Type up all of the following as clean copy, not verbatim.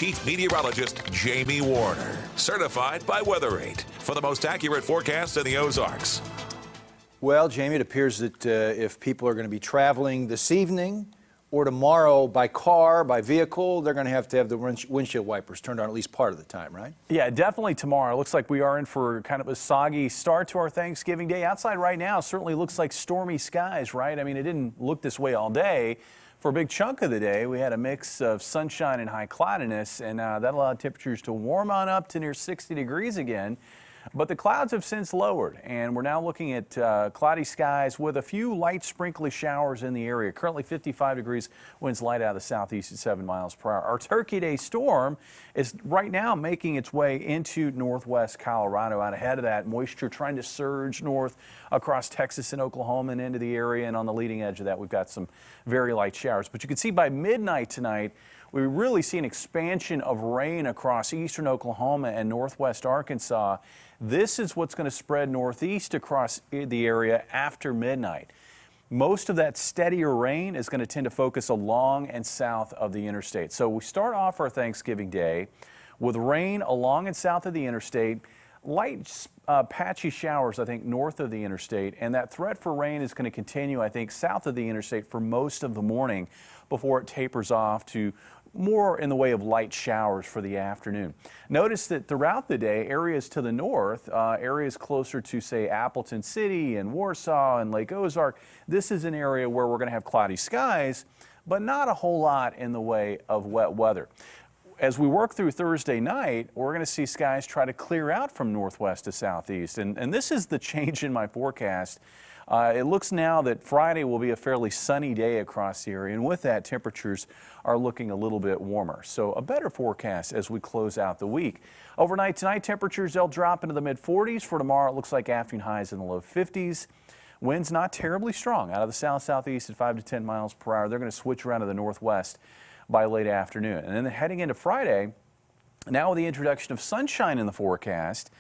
Chief Meteorologist Jamie Warner, certified by Weather8 for the most accurate forecast in the Ozarks. Well, Jamie, it appears that if people are going to be traveling this evening or tomorrow by car, by vehicle, they're going to have the windshield wipers turned on at least part of the time, right? Yeah, definitely tomorrow. It looks like we are in for kind of a soggy start to our Thanksgiving Day. Outside right now certainly looks like stormy skies, right? I mean, it didn't look this way all day. For a big chunk of the day, we had a mix of sunshine and high cloudiness, and that allowed temperatures to warm on up to near 60 degrees again. But the clouds have since lowered, and we're now looking at cloudy skies with a few light sprinkly showers in the area. Currently 55 degrees, winds light out of the southeast at 7 miles per hour. Our Turkey Day storm is right now making its way into northwest Colorado. Out ahead of that, moisture trying to surge north across Texas and Oklahoma and into the area, and on the leading edge of that, we've got some very light showers. But you can see by midnight tonight, we really see an expansion of rain across eastern Oklahoma and northwest Arkansas. This is what's going to spread northeast across the area after midnight. Most of that steadier rain is going to tend to focus along and south of the interstate. So we start off our Thanksgiving Day with rain along and south of the interstate, light patchy showers, I think, north of the interstate, and that threat for rain is going to continue, I think, south of the interstate for most of the morning before it tapers off to more in the way of light showers for the afternoon. Notice that throughout the day, areas to the north, areas closer to, say, Appleton City and Warsaw and Lake Ozark, this is an area where we're going to have cloudy skies, but not a whole lot in the way of wet weather. As we work through Thursday night, we're going to see skies try to clear out from northwest to southeast. And this is the change in my forecast. It looks now that Friday will be a fairly sunny day across the area, and with that, temperatures are looking a little bit warmer. So a better forecast as we close out the week. Overnight tonight, temperatures, they'll drop into the mid-40s. For tomorrow, it looks like afternoon highs in the low 50s. Winds not terribly strong out of the south-southeast at 5 to 10 miles per hour. They're going to switch around to the northwest by late afternoon. And then heading into Friday, now with the introduction of sunshine in the forecast,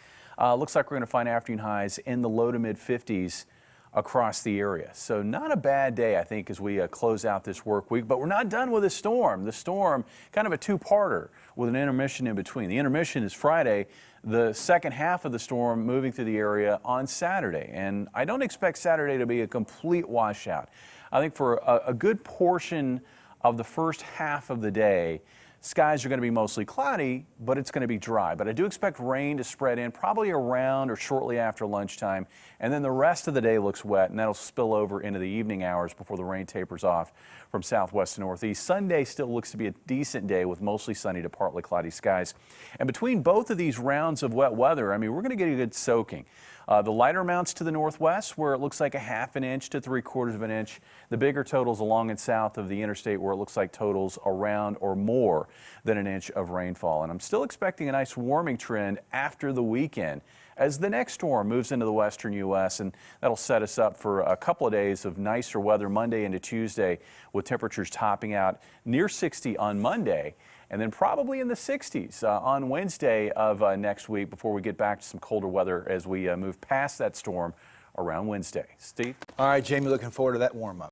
looks like we're going to find afternoon highs in the low to mid-50s across the area. So not a bad day, I think, as we close out this work week. But we're not done with the storm. The storm, kind of a two-parter with an intermission in between. The intermission is Friday. The second half of the storm moving through the area on Saturday. And I don't expect Saturday to be a complete washout. I think for a good portion of the first half of the day, skies are going to be mostly cloudy, but it's going to be dry. But I do expect rain to spread in probably around or shortly after lunchtime. And then the rest of the day looks wet, and that'll spill over into the evening hours before the rain tapers off from southwest to northeast. Sunday still looks to be a decent day with mostly sunny to partly cloudy skies. And between both of these rounds of wet weather, I mean, we're going to get a good soaking. The lighter amounts to the northwest, where it looks like a ½ an inch to 3/4 of an inch. The bigger totals along and south of the interstate, where it looks like totals around or more than an inch of rainfall. And I'm still expecting a nice warming trend after the weekend as the next storm moves into the western U.S., and that'll set us up for a couple of days of nicer weather Monday into Tuesday, with temperatures topping out near 60 on Monday, and then probably in the 60s on Wednesday of next week before we get back to some colder weather as we move past that storm around Wednesday. Steve? All right, Jamie, looking forward to that warm-up.